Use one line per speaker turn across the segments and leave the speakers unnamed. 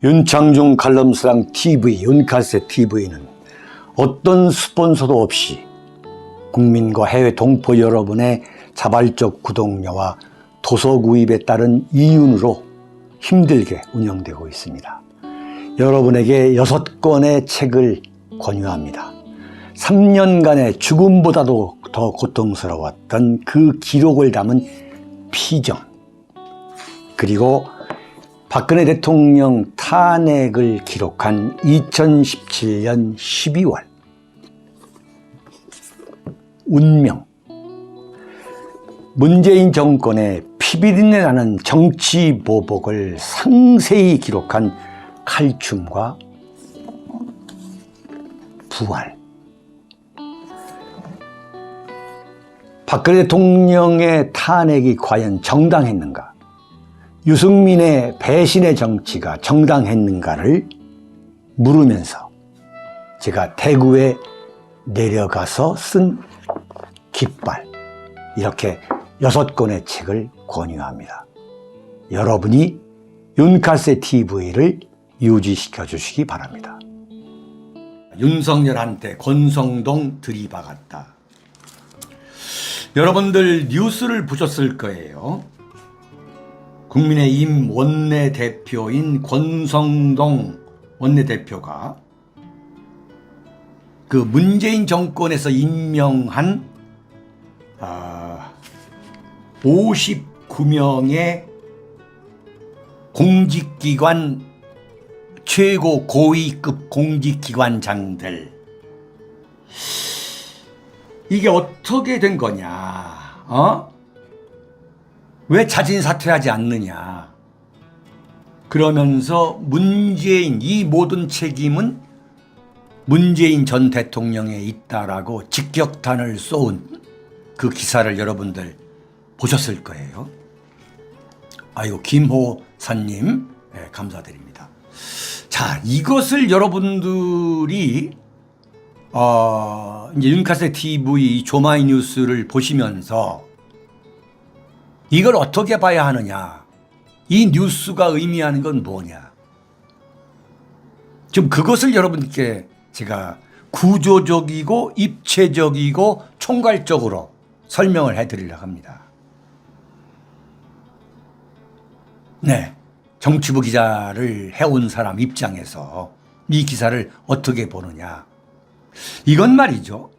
윤창중 칼럼스랑 TV, 윤칼세 TV는 어떤 스폰서도 없이 국민과 해외 동포 여러분의 자발적 구독료와 도서 구입에 따른 이윤으로 힘들게 운영되고 있습니다. 여러분에게 6권의 책을 권유합니다. 3년간의 죽음보다도 더 고통스러웠던 그 기록을 담은 피정, 그리고 박근혜 대통령 탄핵을 기록한 2017년 12월 운명, 문재인 정권의 피비린내 나는 정치 보복을 상세히 기록한 칼춤과 부활, 박근혜 대통령의 탄핵이 과연 정당했는가, 유승민의 배신의 정치가 정당했는가를 물으면서 제가 대구에 내려가서 쓴 깃발, 이렇게 6권의 책을 권유합니다. 여러분이 윤칼세 TV를 유지시켜 주시기 바랍니다. 윤석열한테 권성동 들이박았다. 여러분들 뉴스를 보셨을 거예요. 국민의힘 원내대표인 권성동 원내대표가 그 문재인 정권에서 임명한 59명의 공직기관 최고 고위급 공직기관장들, 이게 어떻게 된 거냐? 왜 자진 사퇴하지 않느냐? 그러면서 문재인, 이 모든 책임은 문재인 전 대통령에 있다라고 직격탄을 쏘은 그 기사를 여러분들 보셨을 거예요. 아이고, 김호사님, 네, 감사드립니다. 자, 이것을 여러분들이 이제 윤칼세 TV 조마이뉴스를 보시면서 이걸 어떻게 봐야 하느냐, 이 뉴스가 의미하는 건 뭐냐, 좀 그것을 여러분께 제가 구조적이고 입체적이고 총괄적으로 설명을 해드리려고 합니다. 네, 정치부 기자를 해온 사람 입장에서 이 기사를 어떻게 보느냐, 이건 말이죠,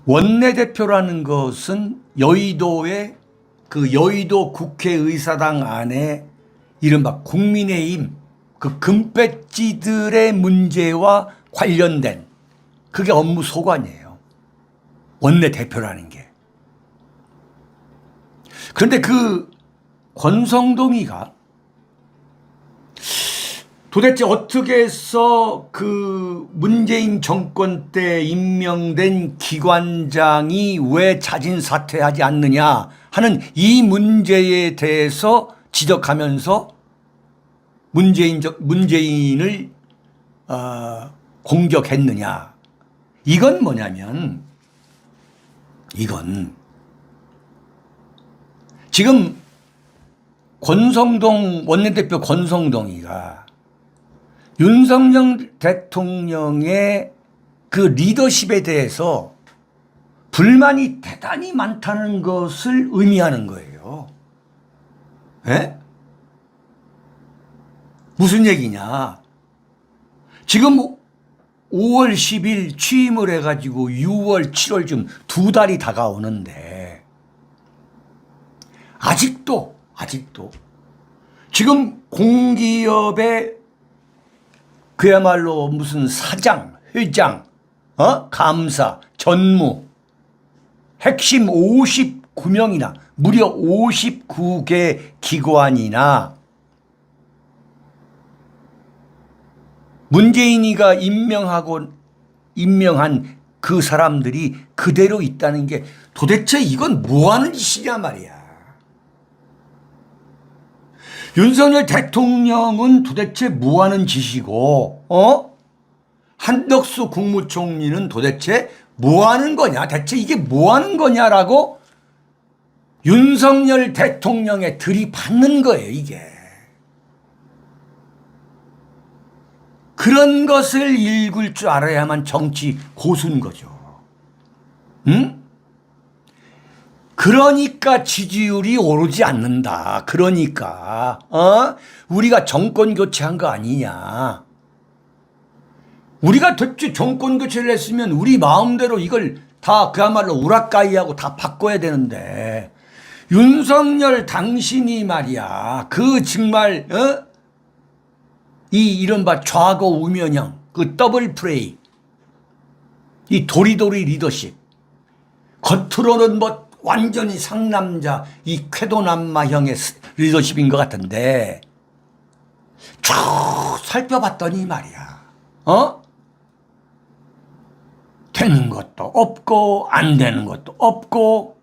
원내대표라는 것은 여의도의 그 여의도 국회의사당 안에 이른바 국민의힘 그 금배지들의 문제와 관련된 그게 업무 소관이에요, 원내대표라는 게. 그런데 그 권성동이가 도대체 어떻게 해서 그 문재인 정권 때 임명된 기관장이 왜 자진 사퇴하지 않느냐 하는 이 문제에 대해서 지적하면서 문재인을 공격했느냐. 이건 뭐냐면, 이건 지금 권성동 원내대표 권성동이가 윤석열 대통령의 그 리더십에 대해서 불만이 대단히 많다는 것을 의미하는 거예요. 예? 무슨 얘기냐? 지금 5월 10일 취임을 해가지고 6월, 7월쯤 2달이 다가오는데 아직도 지금 공기업의 그야말로 무슨 사장, 회장, 감사, 전무, 핵심 59명이나 무려 59개 기관이나 문재인이가 임명한 그 사람들이 그대로 있다는 게 도대체 이건 뭐 하는 짓이냐 말이야. 윤석열 대통령은 도대체 뭐 하는 짓이고, 한덕수 국무총리는 도대체 뭐 하는 거냐, 대체 이게 뭐 하는 거냐라고 윤석열 대통령에 들이받는 거예요, 이게. 그런 것을 읽을 줄 알아야만 정치 고수인 거죠. 응? 그러니까 지지율이 오르지 않는다. 그러니까 우리가 정권 교체한 거 아니냐. 우리가 대체 정권 교체를 했으면 우리 마음대로 이걸 다 그야말로 우라카이하고 다 바꿔야 되는데 윤석열 당신이 말이야 그 정말 이 이른바 좌거 우면형 그 더블 플레이 이 도리도리 리더십 겉으로는 뭐 완전히 상남자 이 쾌도남마형의 리더십인 것 같은데 쭉 살펴봤더니 말이야 되는 것도 없고 안 되는 것도 없고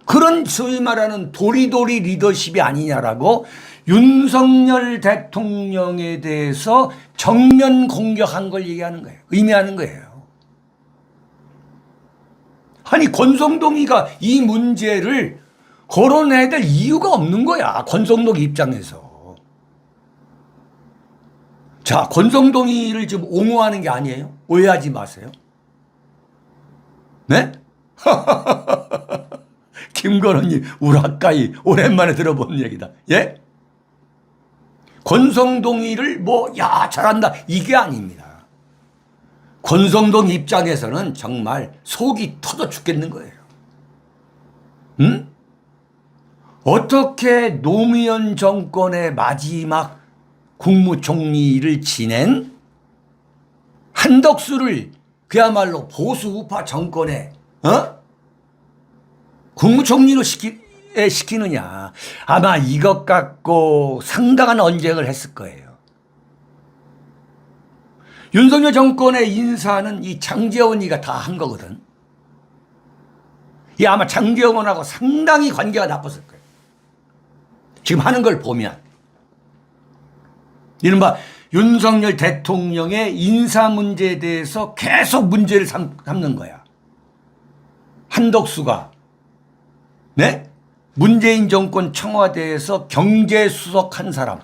그런 소위 말하는 도리도리 리더십이 아니냐라고 윤석열 대통령에 대해서 정면 공격한 걸 얘기하는 거예요. 의미하는 거예요. 아니 권성동이가 이 문제를 거론해야 될 이유가 없는 거야. 권성동 입장에서. 자, 권성동이를 지금 옹호하는 게 아니에요. 오해하지 마세요. 네? 김건희님 우라카이 오랜만에 들어본 얘기다. 예? 권성동이를 야 잘한다 이게 아닙니다. 권성동 입장에서는 정말 속이 터져 죽겠는 거예요. 응? 어떻게 노무현 정권의 마지막 국무총리를 지낸 한덕수를 그야말로 보수 우파 정권에 국무총리로 시키느냐. 아마 이것 갖고 상당한 언쟁을 했을 거예요. 윤석열 정권의 인사는 이 장제원이가 다 한 거거든. 이 아마 장제원하고 상당히 관계가 나빴을 거예요. 지금 하는 걸 보면. 이른바 윤석열 대통령의 인사 문제에 대해서 계속 문제를 삼는 거야. 한덕수가 네? 문재인 정권 청와대에서 경제수석한 사람,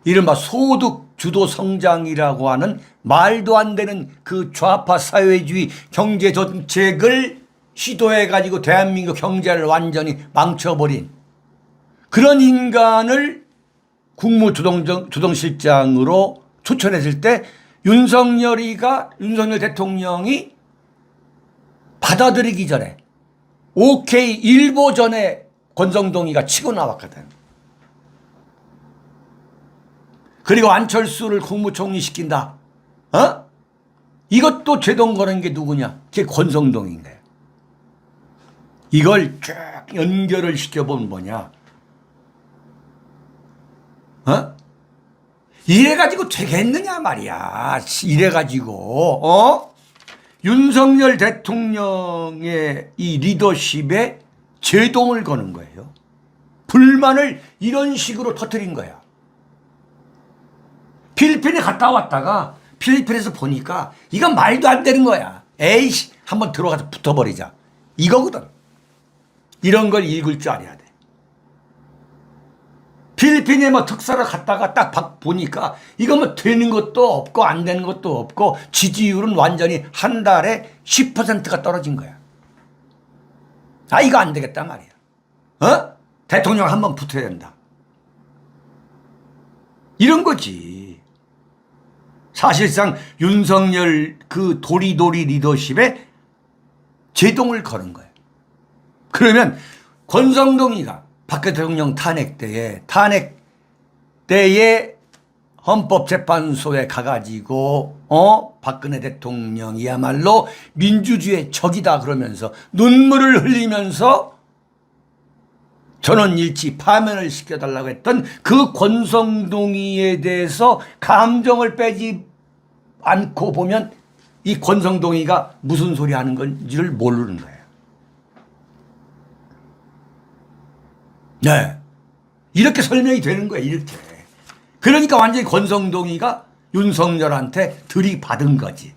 이른바 소득 주도 성장이라고 하는 말도 안 되는 그 좌파 사회주의 경제 정책을 시도해가지고 대한민국 경제를 완전히 망쳐버린 그런 인간을 국무조정실장으로 추천했을 때 윤석열 대통령이 받아들이기 전에 오케이 일보 전에 권성동이가 치고 나왔거든. 그리고 안철수를 국무총리 시킨다. 이것도 제동 거는 게 누구냐? 그게 권성동인 거야. 이걸 쭉 연결을 시켜보면 뭐냐? 이래가지고 되겠느냐 말이야. 이래가지고 윤석열 대통령의 이 리더십에 제동을 거는 거예요. 불만을 이런 식으로 터뜨린 거야. 필리핀에 갔다 왔다가 필리핀에서 보니까 이건 말도 안 되는 거야. 에이씨 한번 들어가서 붙어버리자. 이거거든. 이런 걸 읽을 줄 알아야 돼. 필리핀에 특사를 갔다가 딱 보니까 이거 되는 것도 없고 안 되는 것도 없고 지지율은 완전히 한 달에 10%가 떨어진 거야. 이거 안 되겠단 말이야. 대통령 한번 붙어야 된다. 이런 거지. 사실상 윤석열 그 도리도리 리더십에 제동을 거는 거예요. 그러면 권성동이가 박근혜 대통령 탄핵 때에 헌법재판소에 가가지고 박근혜 대통령이야말로 민주주의의 적이다 그러면서 눈물을 흘리면서 전원일치 파면을 시켜달라고 했던 그 권성동이에 대해서 감정을 빼지 않고 보면 이 권성동이가 무슨 소리 하는 건지를 모르는 거예요. 네. 이렇게 설명이 되는 거예요. 이렇게. 그러니까 완전히 권성동이가 윤석열한테 들이받은 거지.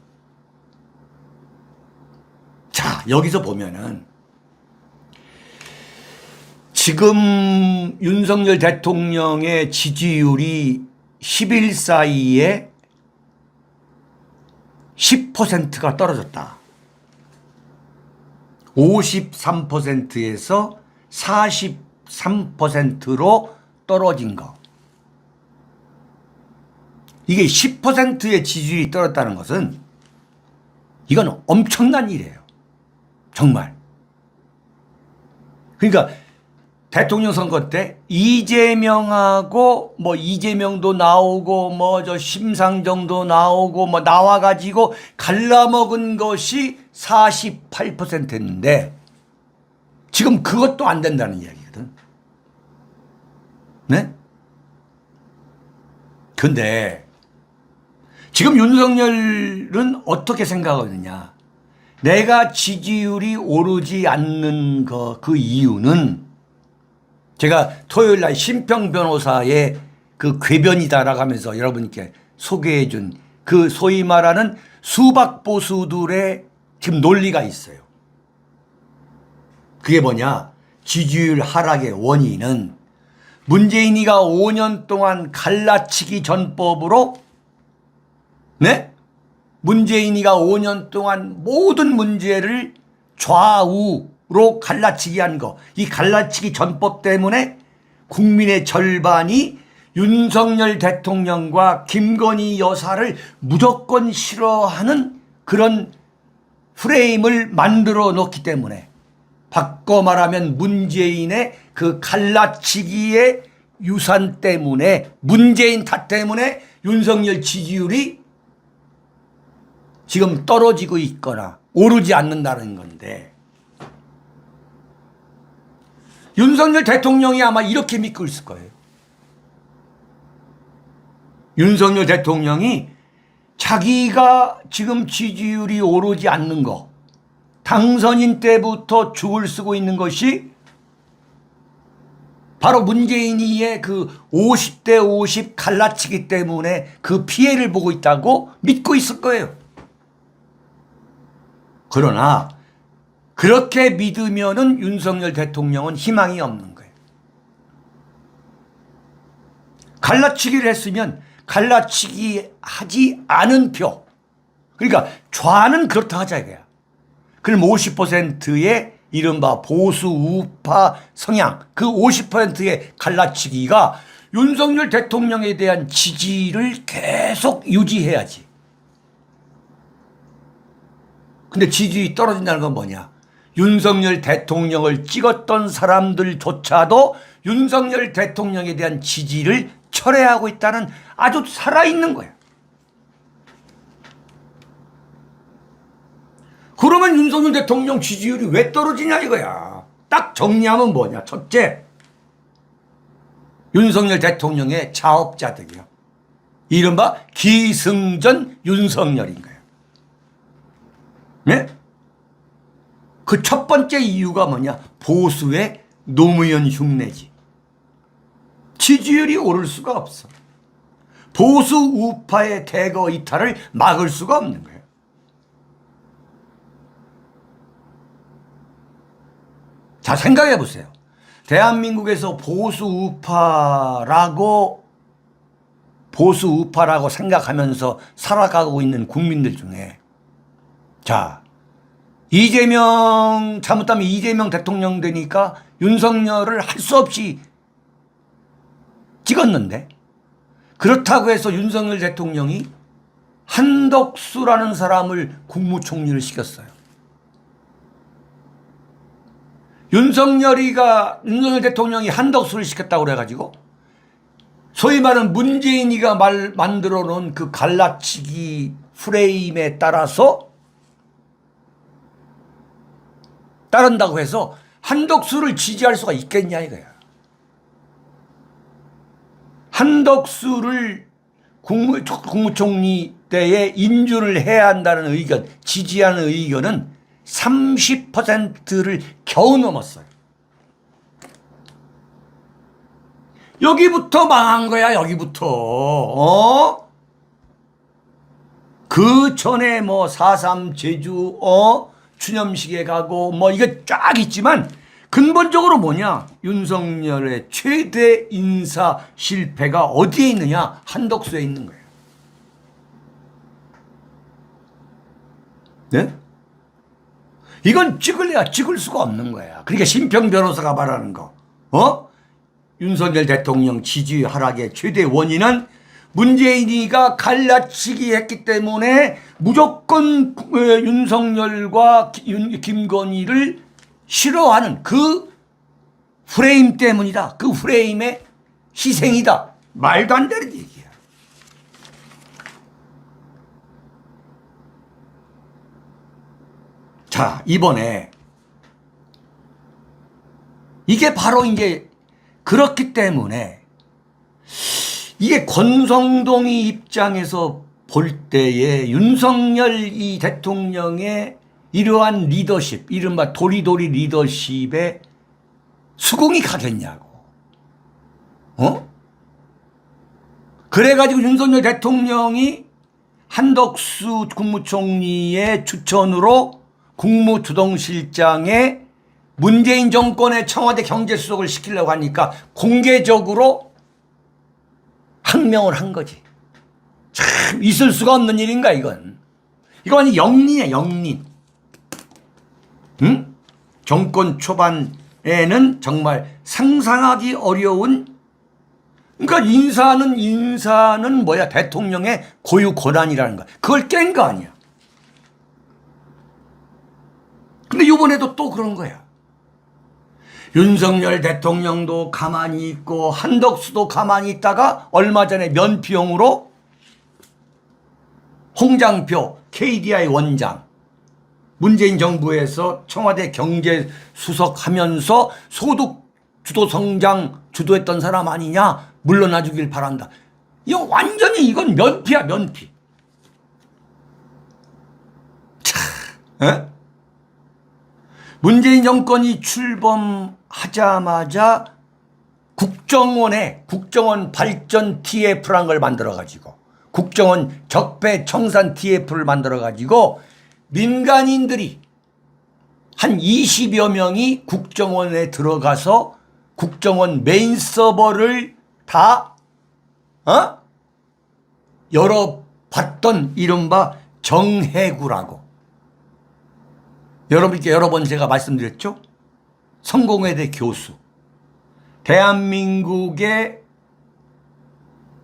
자, 여기서 보면은 지금 윤석열 대통령의 지지율이 10일 사이에 10%가 떨어졌다. 53%에서 43%로 떨어진 거. 이게 10%의 지지율이 떨어졌다는 것은 이건 엄청난 일이에요. 정말. 그러니까 대통령 선거 때 이재명하고 뭐 이재명도 나오고 뭐 저 심상정도 나오고 뭐 나와가지고 갈라먹은 것이 48%였는데 지금 그것도 안 된다는 이야기거든. 네? 근데 지금 윤석열은 어떻게 생각하느냐. 내가 지지율이 오르지 않는 그 이유는 제가 토요일 날 심평 변호사의 그 궤변이다라고 하면서 여러분께 소개해 준 그 소위 말하는 수박 보수들의 지금 논리가 있어요. 그게 뭐냐. 지지율 하락의 원인은 문재인이가 5년 동안 갈라치기 전법으로 네? 문재인이가 5년 동안 모든 문제를 좌우로 갈라치기 한 거. 이 갈라치기 전법 때문에 국민의 절반이 윤석열 대통령과 김건희 여사를 무조건 싫어하는 그런 프레임을 만들어 놓기 때문에 바꿔 말하면 문재인의 그 갈라치기의 유산 때문에 문재인 탓 때문에 윤석열 지지율이 지금 떨어지고 있거나 오르지 않는다는 건데 윤석열 대통령이 아마 이렇게 믿고 있을 거예요. 윤석열 대통령이 자기가 지금 지지율이 오르지 않는 거 당선인 때부터 죽을 쓰고 있는 것이 바로 문재인이의 그 50대 50 갈라치기 때문에 그 피해를 보고 있다고 믿고 있을 거예요. 그러나 그렇게 믿으면은 윤석열 대통령은 희망이 없는 거예요. 갈라치기를 했으면 갈라치기 하지 않은 표. 그러니까 좌는 그렇다 하자 이거야. 그럼 50%의 이른바 보수 우파 성향 그 50%의 갈라치기가 윤석열 대통령에 대한 지지를 계속 유지해야지. 근데 지지율이 떨어진다는 건 뭐냐. 윤석열 대통령을 찍었던 사람들조차도 윤석열 대통령에 대한 지지를 철회하고 있다는 아주 살아있는 거야. 그러면 윤석열 대통령 지지율이 왜 떨어지냐 이거야. 딱 정리하면 뭐냐. 첫째, 윤석열 대통령의 자업자득이요. 이른바 기승전 윤석열인 거야. 네? 그 첫 번째 이유가 뭐냐. 보수의 노무현 흉내지. 지지율이 오를 수가 없어. 보수 우파의 대거 이탈을 막을 수가 없는 거예요. 자, 생각해 보세요. 대한민국에서 보수 우파라고 생각하면서 살아가고 있는 국민들 중에 자, 잘못하면 이재명 대통령 되니까 윤석열을 할 수 없이 찍었는데 그렇다고 해서 윤석열 대통령이 한덕수라는 사람을 국무총리를 시켰어요. 윤석열 대통령이 한덕수를 시켰다고 그래가지고 소위 말하는 문재인이가 만들어 놓은 그 갈라치기 프레임에 따른다고 해서 한덕수를 지지할 수가 있겠냐 이거야. 한덕수를 국무총리 때에 인준을 해야 한다는 의견, 지지하는 의견은 30%를 겨우 넘었어요. 여기부터 망한 거야, 여기부터. 그 전에 뭐 4.3 제주, 추념식에 가고 뭐 이게 쫙 있지만 근본적으로 뭐냐? 윤석열의 최대 인사 실패가 어디에 있느냐? 한덕수에 있는 거예요. 네? 이건 찍을래야 찍을 수가 없는 거야. 그러니까 심평 변호사가 말하는 거. 윤석열 대통령 지지율 하락의 최대 원인은 문재인이가 갈라치기 했기 때문에 무조건 윤석열과 김건희를 싫어하는 그 프레임 때문이다. 그 프레임의 희생이다. 말도 안 되는 얘기야. 자, 이번에 이게 바로 이제 그렇기 때문에 이게 권성동이 입장에서 볼 때에 윤석열 이 대통령의 이러한 리더십, 이른바 도리도리 리더십에 수긍이 가겠냐고. 그래가지고 윤석열 대통령이 한덕수 국무총리의 추천으로 국무주동실장에 문재인 정권의 청와대 경제수석을 시키려고 하니까 공개적으로 항명을 한 거지. 참 있을 수가 없는 일인가 이건. 이건 영린이야 영린. 응? 정권 초반에는 정말 상상하기 어려운, 그러니까 인사는 뭐야? 대통령의 고유 권한이라는 거야. 그걸 깬 거 아니야. 근데 이번에도 또 그런 거야. 윤석열 대통령도 가만히 있고 한덕수도 가만히 있다가 얼마 전에 면피용으로 홍장표 KDI 원장 문재인 정부에서 청와대 경제수석 하면서 소득 주도 성장 주도했던 사람 아니냐? 물러나 주길 바란다. 이거 완전히 이건 면피야 면피. 참, 문재인 정권이 출범하자마자 국정원 발전 TF라는 걸 만들어가지고 국정원 적폐 청산 TF를 만들어가지고 민간인들이 한 20여 명이 국정원에 들어가서 국정원 메인 서버를 다 열어봤던 이른바 정해구라고. 여러분께 여러 번 제가 말씀드렸죠? 성공회대 교수. 대한민국의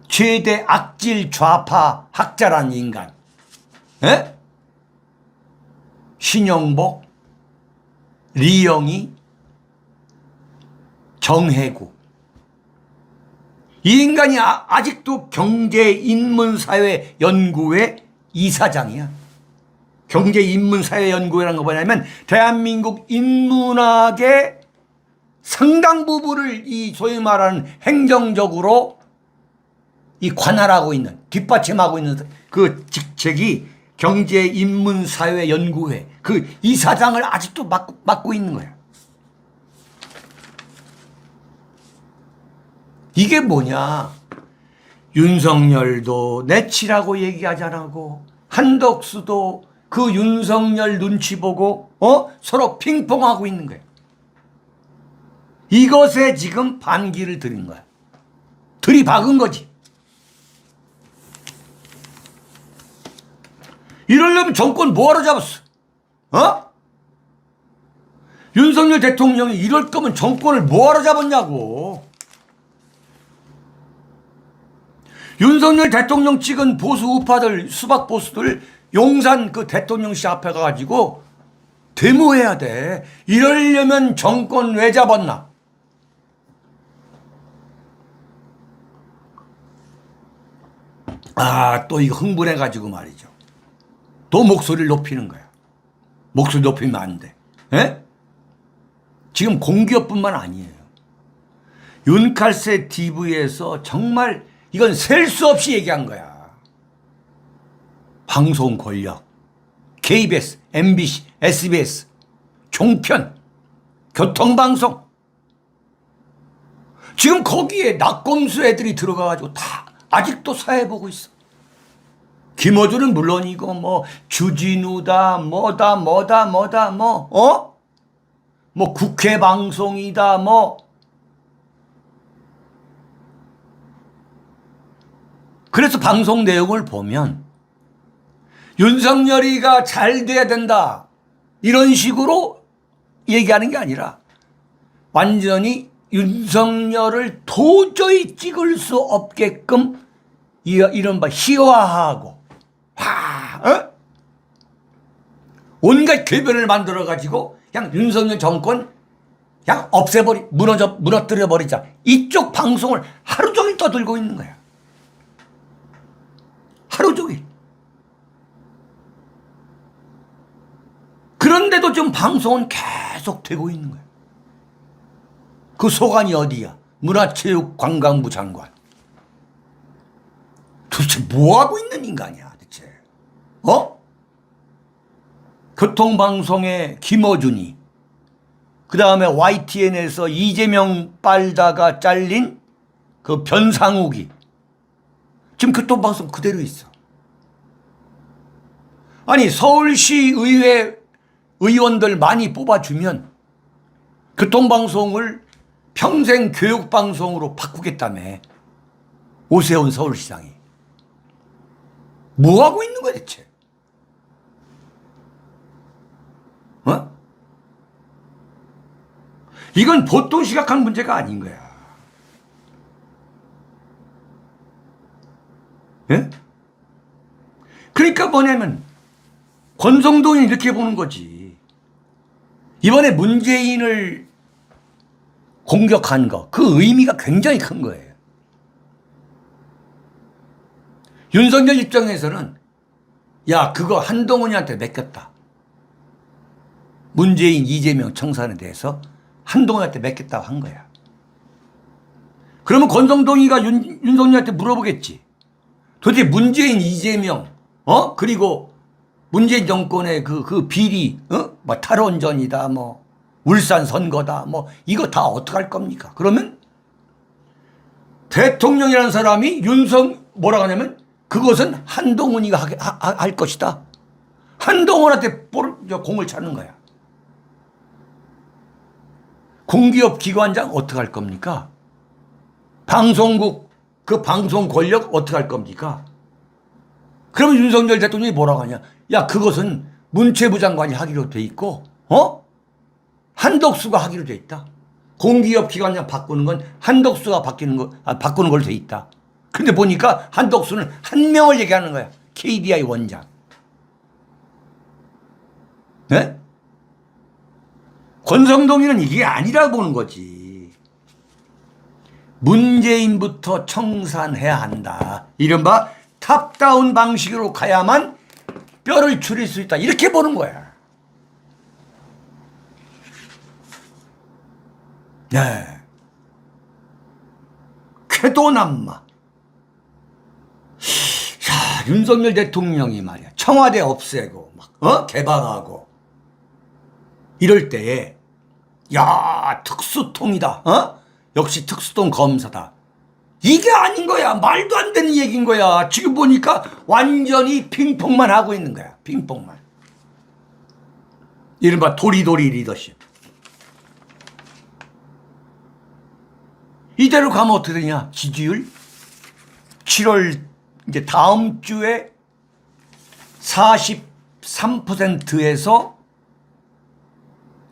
최대 악질 좌파 학자라는 인간. 신영복, 리영희, 정해구. 이 인간이 아직도 경제인문사회연구회 이사장이야. 경제인문사회연구회라는 거 뭐냐면 대한민국 인문학의 상당 부분을 이 소위 말하는 행정적으로 이 관할하고 있는, 뒷받침하고 있는 그 직책이 경제인문사회연구회 그 이사장을 아직도 맡고 있는 거야. 이게 뭐냐? 윤석열도 내치라고 얘기하지 않고 한덕수도 그 윤석열 눈치 보고 서로 핑퐁하고 있는 거예요. 이것에 지금 반기를 들인 거야. 들이박은 거지. 이러려면 정권 뭐하러 잡았어? 윤석열 대통령이 이럴 거면 정권을 뭐하러 잡았냐고. 윤석열 대통령 찍은 보수 우파들, 수박 보수들 용산 그 대통령실 앞에 가가지고 데모해야 돼. 이러려면 정권 왜 잡았나? 또 이거 흥분해가지고 말이죠. 또 목소리를 높이는 거야. 목소리 높이면 안 돼. 지금 공기업뿐만 아니에요. 윤칼세 TV에서 정말 이건 셀 수 없이 얘기한 거야. 방송 권력, KBS, MBC, SBS, 종편, 교통방송. 지금 거기에 낙검수 애들이 들어가가지고 다 아직도 사회 보고 있어. 김어준은 물론이고 뭐 주진우다 뭐다 뭐 국회 방송이다 뭐. 그래서 방송 내용을 보면 윤석열이가 잘 돼야 된다 이런 식으로 얘기하는 게 아니라 완전히 윤석열을 도저히 찍을 수 없게끔 이른바 희화하고 온갖 궤변을 만들어가지고 그냥 윤석열 정권 그냥 무너뜨려 버리자. 이쪽 방송을 하루 종일 떠들고 있는 거야. 하루 종일. 그런데도 지금 방송은 계속 되고 있는 거야. 그 소관이 어디야? 문화체육관광부 장관. 도대체 뭐하고 있는 인간이야 대체. 교통방송의 김어준이, 그 다음에 YTN에서 이재명 빨다가 잘린 그 변상욱이 지금 교통방송 그대로 있어. 아니 서울시 의회 의원들 많이 뽑아주면 교통방송을 평생 교육방송으로 바꾸겠다며 오세훈 서울시장이. 뭐하고 있는 거야 대체. 이건 보통 시각한 문제가 아닌 거야. 예? 그러니까 뭐냐면 권성동이 이렇게 보는 거지. 이번에 문재인을 공격한 거, 그 의미가 굉장히 큰 거예요. 윤석열 입장에서는 야 그거 한동훈이한테 맡겼다. 문재인 이재명 청산에 대해서 한동훈한테 맡겼다고 한 거야. 그러면 권성동이가 윤석열한테 물어보겠지. 도대체 문재인 이재명 그리고 문재인 정권의 그 비리 뭐 탈원전이다 뭐 울산 선거다 뭐 이거 다 어떡할 겁니까? 그러면 대통령이라는 사람이 뭐라고 하냐면 그것은 한동훈이가 할 것이다. 한동훈한테 공을 차는 거야. 공기업 기관장 어떻게 할 겁니까? 방송국 그 방송 권력 어떻게 할 겁니까? 그러면 윤석열 대통령이 뭐라고 하냐? 야 그것은 문체부 장관이 하기로 돼 있고 한덕수가 하기로 돼 있다. 공기업 기관장 바꾸는 건 한덕수가 바꾸는 걸로 돼 있다. 근데 보니까 한덕수는 한 명을 얘기하는 거야. KDI 원장. 네? 권성동이는 이게 아니라 보는 거지. 문재인부터 청산해야 한다. 이른바 탑다운 방식으로 가야만 뼈를 추릴 수 있다. 이렇게 보는 거야. 네. 쾌도남마. 야, 윤석열 대통령이 말이야. 청와대 없애고, 개방하고. 이럴 때에, 야, 특수통이다. 역시 특수통 검사다. 이게 아닌 거야. 말도 안 되는 얘기인 거야. 지금 보니까 완전히 핑퐁만 하고 있는 거야. 핑퐁만. 이른바 도리도리 리더십. 이대로 가면 어떻게 되냐? 지지율 7월 이제 다음 주에 43%에서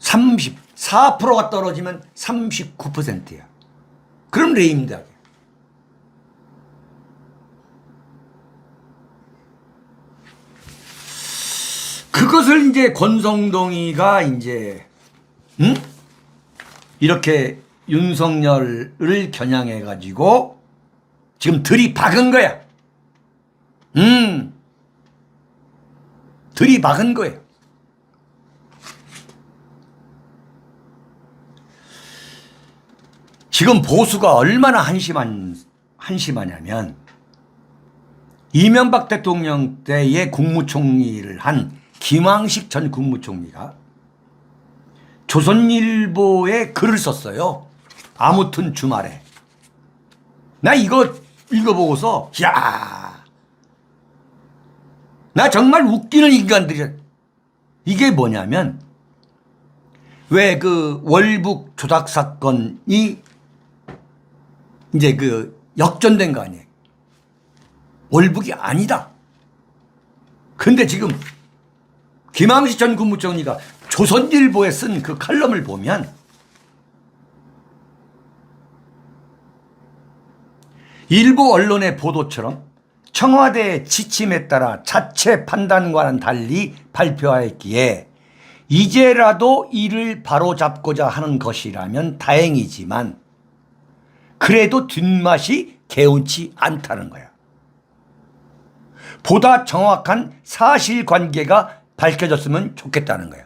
34%가 떨어지면 39%야. 그럼 레임덕이야. 그것을 이제 권성동이가 이제 이렇게 윤석열을 겨냥해 가지고 지금 들이박은 거야. 들이박은 거예요. 지금 보수가 얼마나 한심하냐면 이명박 대통령 때의 국무총리를 한 김황식 전 국무총리가 조선일보에 글을 썼어요. 아무튼 주말에. 나 이거 읽어보고서 야, 나 정말 웃기는 인간들이야. 이게 뭐냐면 왜 그 월북 조작 사건이 이제 그 역전된 거 아니에요. 월북이 아니다. 근데 지금 김항식 전 국무총리가 조선일보에 쓴 그 칼럼을 보면 일부 언론의 보도처럼 청와대의 지침에 따라 자체 판단과는 달리 발표하였기에 이제라도 이를 바로잡고자 하는 것이라면 다행이지만 그래도 뒷맛이 개운치 않다는 거야. 보다 정확한 사실관계가 밝혀졌으면 좋겠다는 거야.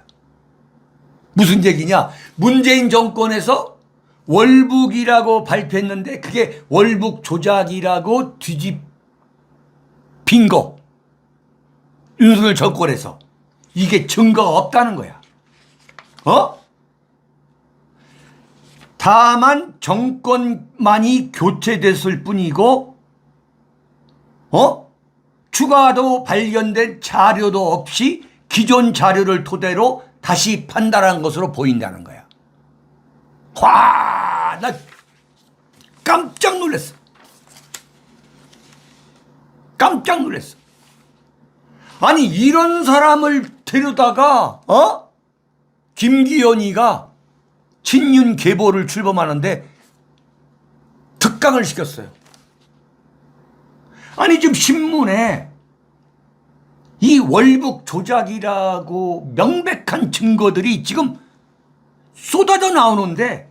무슨 얘기냐? 문재인 정권에서 월북이라고 발표했는데 그게 월북 조작이라고 뒤집힌 거. 윤석열 정권에서. 이게 증거가 없다는 거야. 다만 정권만이 교체됐을 뿐이고 추가로 발견된 자료도 없이 기존 자료를 토대로 다시 판단한 것으로 보인다는 거야. 와, 나 깜짝 놀랐어. 깜짝 놀랐어. 아니 이런 사람을 데려다가 김기현이가 친윤 계보를 출범하는데 특강을 시켰어요. 아니 지금 신문에 이 월북 조작이라고 명백한 증거들이 지금 쏟아져 나오는데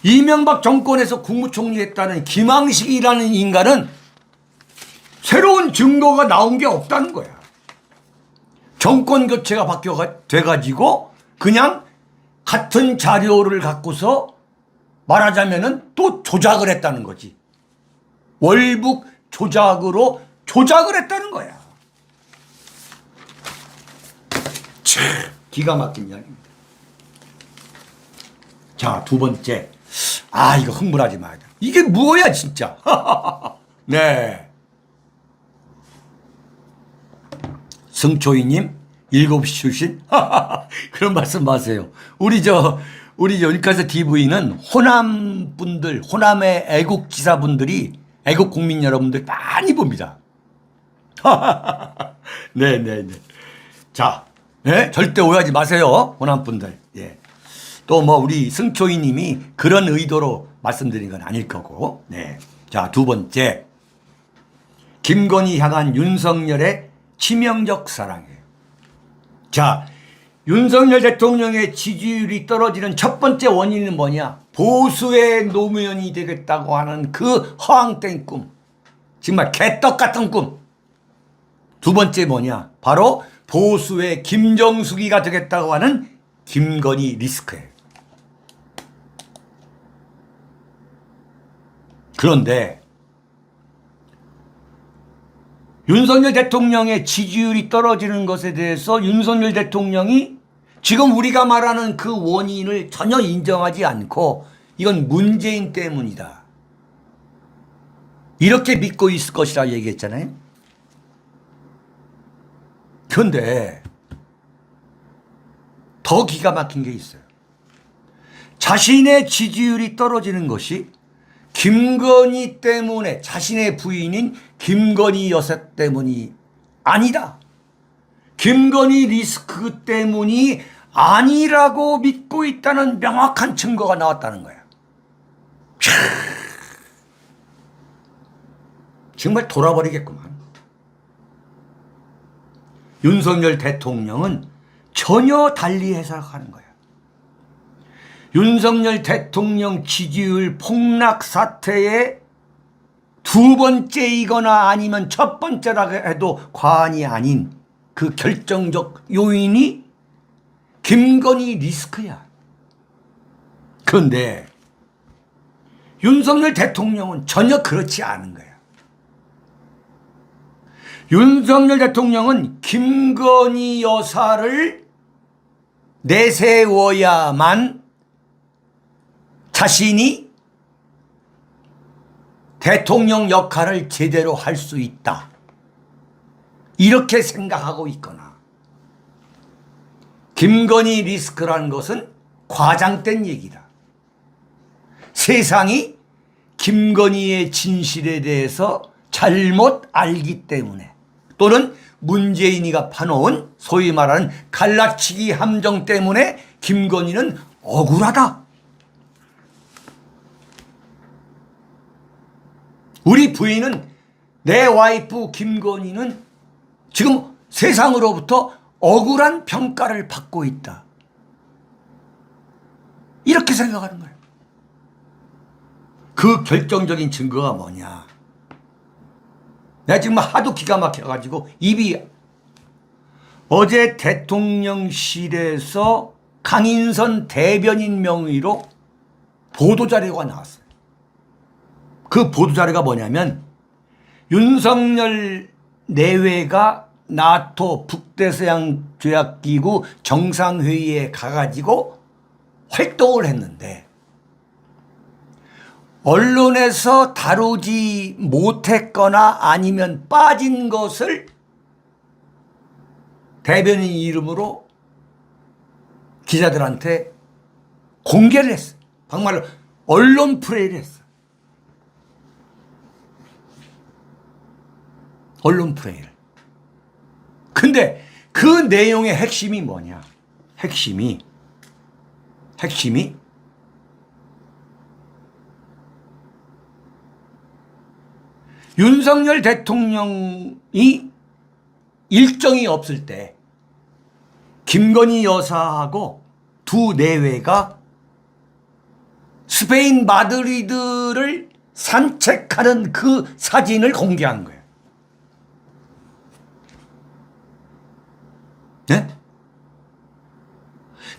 이명박 정권에서 국무총리 했다는 김항식이라는 인간은 새로운 증거가 나온 게 없다는 거야. 정권 교체가 돼가지고 그냥 같은 자료를 갖고서 말하자면은 또 조작을 했다는 거지. 월북 조작으로 조작을 했다는 거야. 참 기가 막힌 이야기입니다. 자, 두 번째. 이거 흥분하지 마야 돼. 이게 뭐야 진짜. 네. 승초이님 7시 출신? 그런 말씀 마세요. 우리 연가서 TV는 호남 분들, 호남의 애국 지사분들이, 애국 국민 여러분들 많이 봅니다. 네네네. 자, 네? 절대 오해하지 마세요. 호남 분들. 예. 또 우리 승초이 님이 그런 의도로 말씀드린 건 아닐 거고. 네. 자, 두 번째. 김건희 향한 윤석열의 치명적 사랑이에요. 자, 윤석열 대통령의 지지율이 떨어지는 첫 번째 원인은 뭐냐? 보수의 노무현이 되겠다고 하는 그 허황된 꿈. 정말 개떡 같은 꿈. 두 번째 뭐냐? 바로 보수의 김정숙이가 되겠다고 하는 김건희 리스크예요. 그런데 윤석열 대통령의 지지율이 떨어지는 것에 대해서 윤석열 대통령이 지금 우리가 말하는 그 원인을 전혀 인정하지 않고 이건 문재인 때문이다. 이렇게 믿고 있을 것이라 얘기했잖아요. 그런데 더 기가 막힌 게 있어요. 자신의 지지율이 떨어지는 것이 김건희 때문에, 자신의 부인인 김건희 여사 때문이 아니다. 김건희 리스크 때문이 아니라고 믿고 있다는 명확한 증거가 나왔다는 거야. 정말 돌아버리겠구만. 윤석열 대통령은 전혀 달리 해석하는 거야. 윤석열 대통령 지지율 폭락 사태의 두 번째이거나 아니면 첫 번째라고 해도 과언이 아닌 그 결정적 요인이 김건희 리스크야. 그런데 윤석열 대통령은 전혀 그렇지 않은 거야. 윤석열 대통령은 김건희 여사를 내세워야만 자신이 대통령 역할을 제대로 할 수 있다. 이렇게 생각하고 있거나 김건희 리스크라는 것은 과장된 얘기다. 세상이 김건희의 진실에 대해서 잘못 알기 때문에, 또는 문재인이가 파놓은 소위 말하는 갈라치기 함정 때문에 김건희는 억울하다. 우리 부인은, 내 와이프 김건희는 지금 세상으로부터 억울한 평가를 받고 있다. 이렇게 생각하는 거예요. 그 결정적인 증거가 뭐냐. 내가 지금 하도 기가 막혀가지고 입이, 어제 대통령실에서 강인선 대변인 명의로 보도자료가 나왔어요. 그 보도자료가 뭐냐면, 윤석열 내외가 나토 북대서양 조약기구 정상회의에 가가지고 활동을 했는데, 언론에서 다루지 못했거나 아니면 빠진 것을 대변인 이름으로 기자들한테 공개를 했어요. 정말로 언론 프레이를 했어요. 언론 프레이를. 근데 그 내용의 핵심이 뭐냐? 핵심이 윤석열 대통령이 일정이 없을 때 김건희 여사하고 두 내외가 스페인 마드리드를 산책하는 그 사진을 공개한 거예요. 네?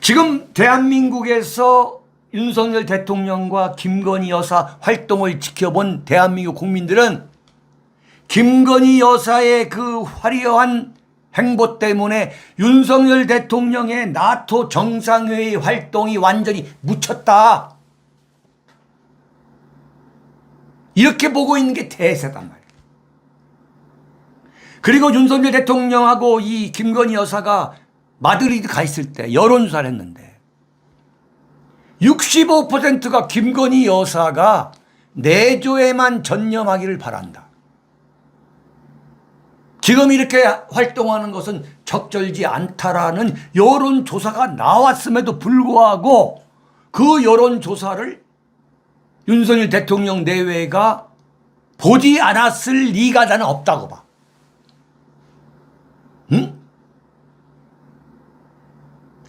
지금 대한민국에서 윤석열 대통령과 김건희 여사 활동을 지켜본 대한민국 국민들은 김건희 여사의 그 화려한 행보 때문에 윤석열 대통령의 나토 정상회의 활동이 완전히 묻혔다. 이렇게 보고 있는 게 대세단 말이에요. 그리고 윤석열 대통령하고 이 김건희 여사가 마드리드 가 있을 때 여론조사를 했는데 65%가 김건희 여사가 내조에만 전념하기를 바란다. 지금 이렇게 활동하는 것은 적절지 않다라는 여론조사가 나왔음에도 불구하고 그 여론조사를 윤석열 대통령 내외가 보지 않았을 리가 나는 없다고 봐. 응?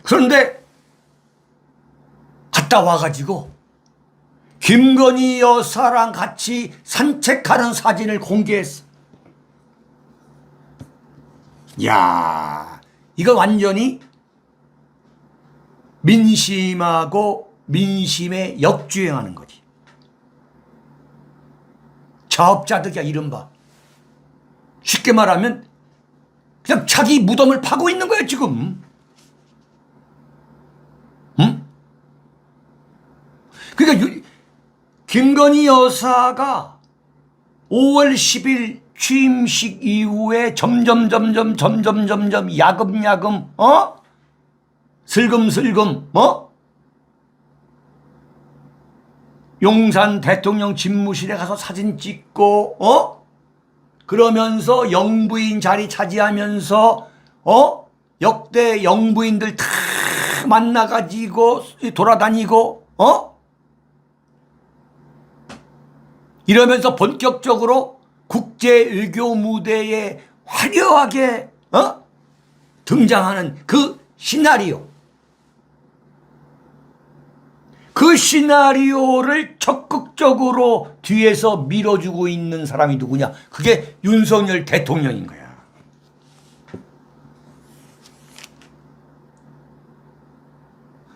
그런데 갔다 와가지고 김건희 여사랑 같이 산책하는 사진을 공개했어. 야, 이거 완전히 민심하고 민심에 역주행하는 거지. 자업자득이야, 이른바. 쉽게 말하면 그냥 자기 무덤을 파고 있는 거야, 지금. 응? 그러니까 김건희 여사가 5월 10일 취임식 이후에 점점 야금야금 슬금슬금 용산 대통령 집무실에 가서 사진 찍고 그러면서 영부인 자리 차지하면서 역대 영부인들 다 만나가지고 돌아다니고 이러면서 본격적으로 국제 외교 무대에 화려하게 등장하는 그 시나리오. 그 시나리오를 적극적으로 뒤에서 밀어주고 있는 사람이 누구냐? 그게 윤석열 대통령인 거야.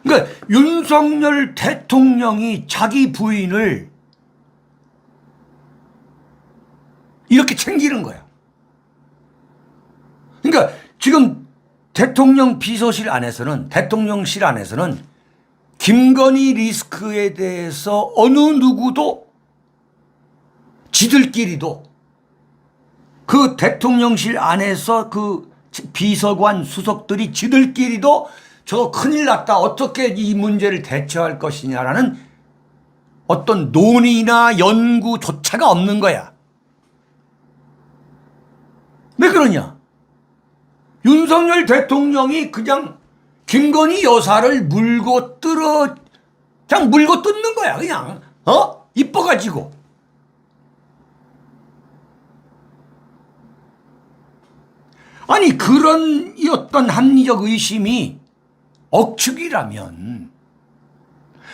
그러니까 윤석열 대통령이 자기 부인을 이렇게 챙기는 거야. 그러니까 지금 대통령 비서실 안에서는, 대통령실 안에서는 김건희 리스크에 대해서 어느 누구도 지들끼리도 그 대통령실 안에서 그 비서관 수석들이 지들끼리도 저 큰일 났다. 어떻게 이 문제를 대처할 것이냐라는 어떤 논의나 연구조차가 없는 거야. 왜 그러냐? 윤석열 대통령이 그냥 김건희 여사를 물고 그냥 물고 뜯는 거야. 그냥 이뻐가지고. 아니 그런 어떤 합리적 의심이 억측이라면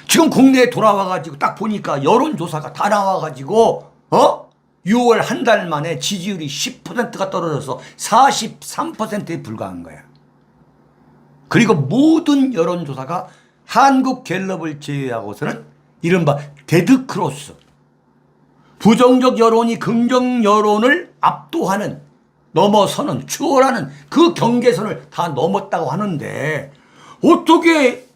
지금 국내에 돌아와가지고 딱 보니까 여론조사가 다 나와가지고 6월 한 달 만에 지지율이 10%가 떨어져서 43%에 불과한 거야. 그리고 모든 여론조사가 한국갤럽을 제외하고서는 이른바 데드크로스, 부정적 여론이 긍정 여론을 압도하는, 넘어서는, 추월하는 그 경계선을 다 넘었다고 하는데 어떻게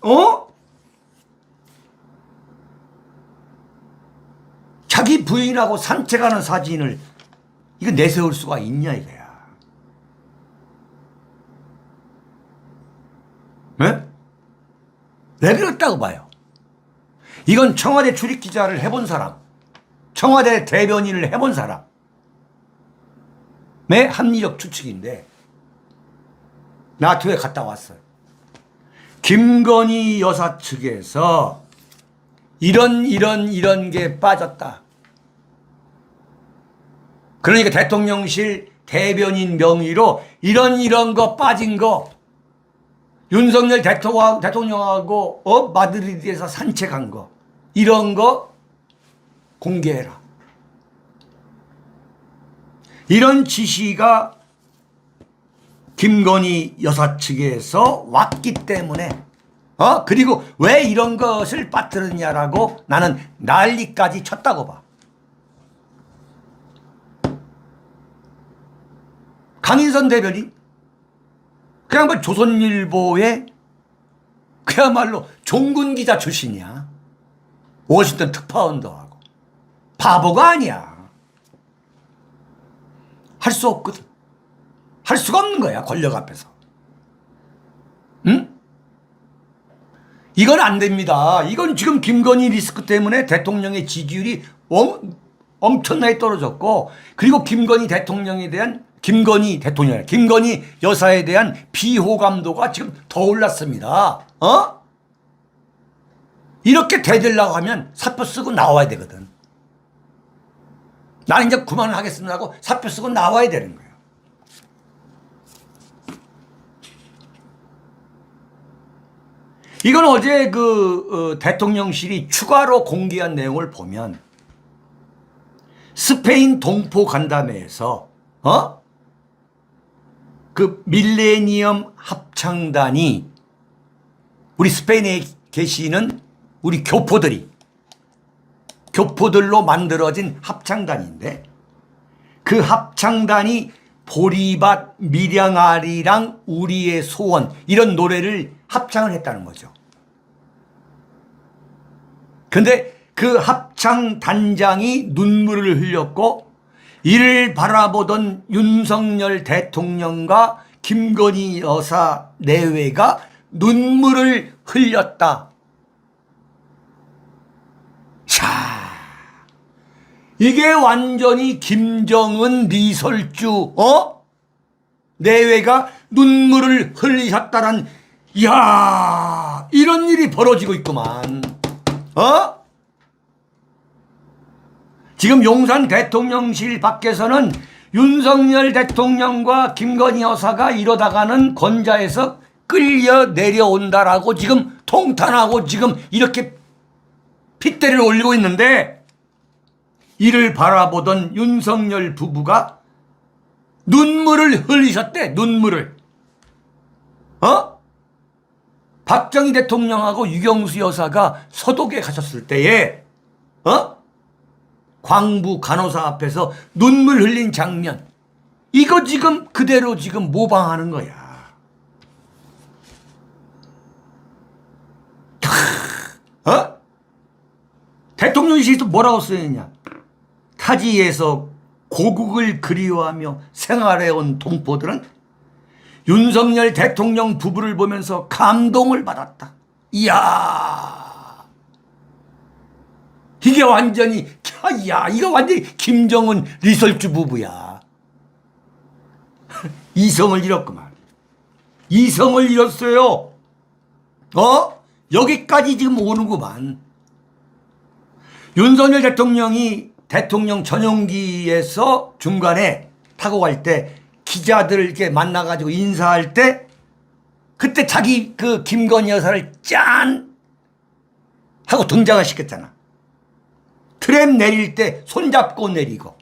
자기 부인하고 산책하는 사진을 이거 내세울 수가 있냐 이거야. 네? 왜 그랬다고 봐요? 이건 청와대 출입기자를 해본 사람, 청와대 대변인을 해본 사람의 합리적 추측인데 나토에 갔다 왔어요. 김건희 여사 측에서 이런 게 빠졌다. 그러니까 대통령실 대변인 명의로 이런 거 빠진 거, 윤석열 대통령하고 마드리드에서 산책한 거, 이런 거 공개해라. 이런 지시가 김건희 여사 측에서 왔기 때문에 그리고 왜 이런 것을 빠뜨렸냐라고 나는 난리까지 쳤다고 봐. 강인선 대변인 그냥 조선일보의 그야말로 종군 기자 출신이야. 워싱턴 특파원도 하고. 바보가 아니야. 할 수 없거든. 할 수가 없는 거야, 권력 앞에서. 응? 이건 안 됩니다. 이건 지금 김건희 리스크 때문에 대통령의 지지율이 엄청나게 떨어졌고, 그리고 김건희 여사에 대한 비호감도가 지금 더 올랐습니다. 이렇게 대들라고 하면 사표 쓰고 나와야 되거든. 나는 이제 그만을 하겠습니다 하고 사표 쓰고 나와야 되는 거예요. 이건 어제 대통령실이 추가로 공개한 내용을 보면 스페인 동포 간담회에서 그 밀레니엄 합창단이 우리 스페인에 계시는 우리 교포들로 만들어진 합창단인데, 그 합창단이 보리밭 밀양아리랑 우리의 소원 이런 노래를 합창을 했다는 거죠. 근데 그 합창단장이 눈물을 흘렸고 이를 바라보던 윤석열 대통령과 김건희 여사 내외가 눈물을 흘렸다. 자, 이게 완전히 김정은 리설주 내외가 눈물을 흘리셨다는, 이야, 이런 일이 벌어지고 있구만. 지금 용산 대통령실 밖에서는 윤석열 대통령과 김건희 여사가 이러다가는 권좌에서 끌려 내려온다라고 지금 통탄하고 지금 이렇게 핏대를 올리고 있는데, 이를 바라보던 윤석열 부부가 눈물을 흘리셨대. 눈물을. 박정희 대통령하고 유경수 여사가 서독에 가셨을 때에 광부 간호사 앞에서 눈물 흘린 장면, 이거 지금 그대로 지금 모방하는 거야. 대통령실에서 뭐라고 써있냐? 타지에서 고국을 그리워하며 생활해온 동포들은 윤석열 대통령 부부를 보면서 감동을 받았다. 이야, 이게 완전히, 야, 이거 완전히 김정은 리설주 부부야. 이성을 잃었구만. 이성을 잃었어요. 여기까지 지금 오는구만. 윤석열 대통령이 대통령 전용기에서 중간에 타고 갈 때 기자들 이렇게 만나가지고 인사할 때 그때 자기 그 김건희 여사를 짠 하고 등장을 시켰잖아. 트램 내릴 때 손잡고 내리고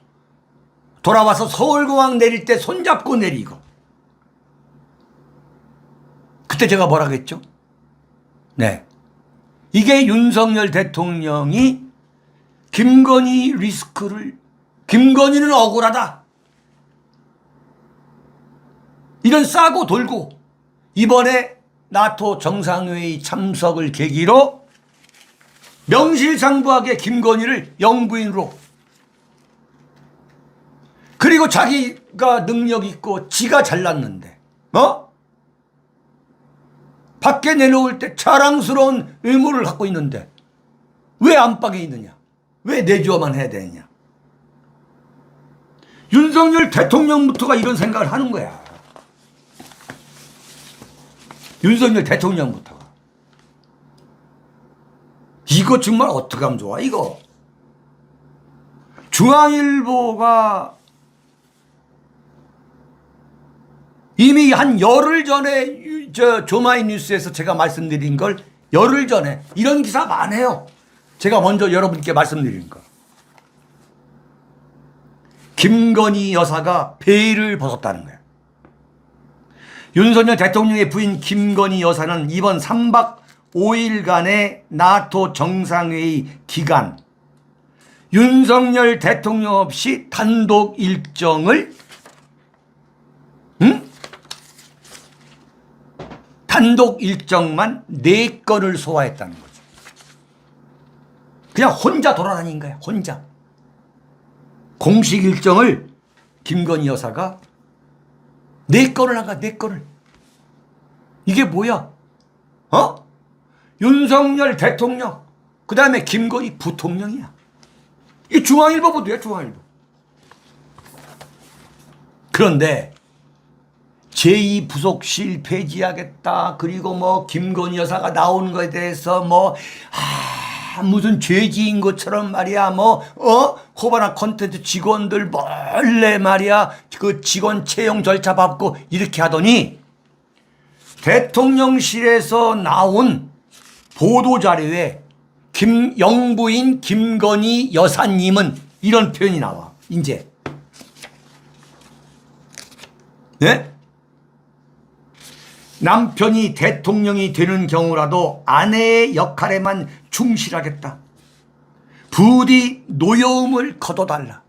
돌아와서 서울공항 내릴 때 손잡고 내리고. 그때 제가 뭐라고 했죠? 네, 이게 윤석열 대통령이 김건희 리스크를, 김건희는 억울하다, 이런 싸고 돌고 이번에 나토 정상회의 참석을 계기로 명실상부하게 김건희를 영부인으로, 그리고 자기가 능력 있고 지가 잘났는데 밖에 내놓을 때 자랑스러운 의무를 갖고 있는데 왜 안방에 있느냐, 왜 내주어만 해야 되느냐. 윤석열 대통령부터가 이런 생각을 하는 거야. 윤석열 대통령부터가. 이거 정말 어떻게 하면 좋아 이거. 중앙일보가 이미 한 열흘 전에 조마이뉴스에서 제가 말씀드린 걸 열흘 전에, 이런 기사 많아요. 제가 먼저 여러분께 말씀드린 거. 김건희 여사가 베일을 벗었다는 거예요. 윤석열 대통령의 부인 김건희 여사는 이번 3박 5일간의 나토 정상회의 기간 윤석열 대통령 없이 단독 일정을 단독 일정만 4건을 소화했다는 거죠. 그냥 혼자 돌아다닌 거야. 혼자. 공식 일정을 김건희 여사가 4건을 나가. 4건을. 이게 뭐야? 윤석열 대통령, 그 다음에 김건희 부통령이야. 이 중앙일보 보도야, 중앙일보. 그런데 제2부속실 폐지하겠다, 그리고 뭐 김건희 여사가 나오는 거에 대해서 무슨 죄지인 것처럼 말이야, 코바나 콘텐츠 직원들 몰래 말이야 그 직원 채용 절차 밟고 이렇게 하더니 대통령실에서 나온 보도자료에 영부인 김건희 여사님은 이런 표현이 나와. 이제 네? 남편이 대통령이 되는 경우라도 아내의 역할에만 충실하겠다. 부디 노여움을 거둬달라.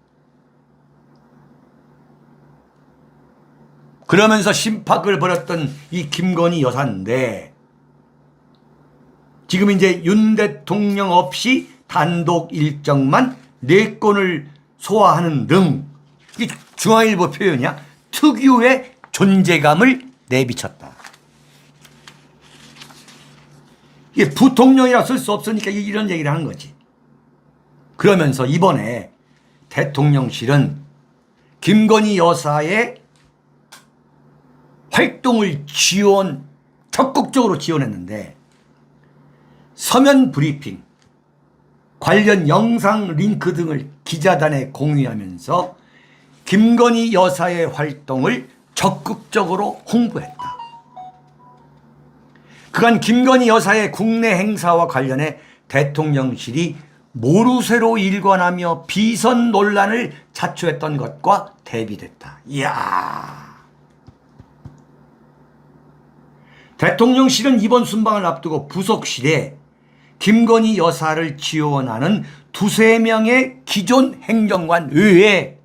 그러면서 심팍을 벌였던 이 김건희 여사인데 지금 이제 윤 대통령 없이 단독 일정만 4건을 소화하는 등, 이게 중앙일보 표현이야, 특유의 존재감을 내비쳤다. 이게 부통령이라 쓸 수 없으니까 이런 얘기를 하는 거지. 그러면서 이번에 대통령실은 김건희 여사의 활동을 적극적으로 지원했는데 서면 브리핑, 관련 영상 링크 등을 기자단에 공유하면서 김건희 여사의 활동을 적극적으로 홍보했다. 그간 김건희 여사의 국내 행사와 관련해 대통령실이 모르쇠로 일관하며 비선 논란을 자초했던 것과 대비됐다. 이야. 대통령실은 이번 순방을 앞두고 부속실에 김건희 여사를 지원하는 2~3명의 기존 행정관 외에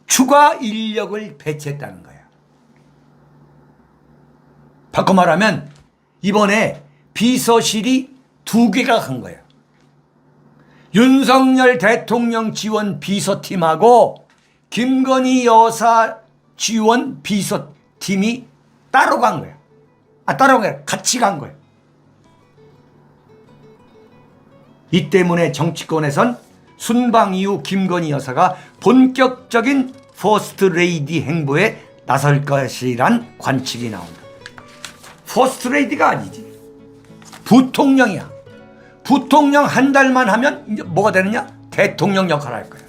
추가 인력을 배치했다는 거야. 바꿔 말하면 이번에 비서실이 2개가 간 거야. 윤석열 대통령 지원 비서팀하고 김건희 여사 지원 비서팀 팀이 따로 간 거예요. 따로 간 거예요. 같이 간 거예요. 이 때문에 정치권에선 순방 이후 김건희 여사가 본격적인 퍼스트 레이디 행보에 나설 것이란 관측이 나온다. 퍼스트 레이디가 아니지. 부통령이야. 부통령 한 달만 하면 이제 뭐가 되느냐? 대통령 역할을 할 거야.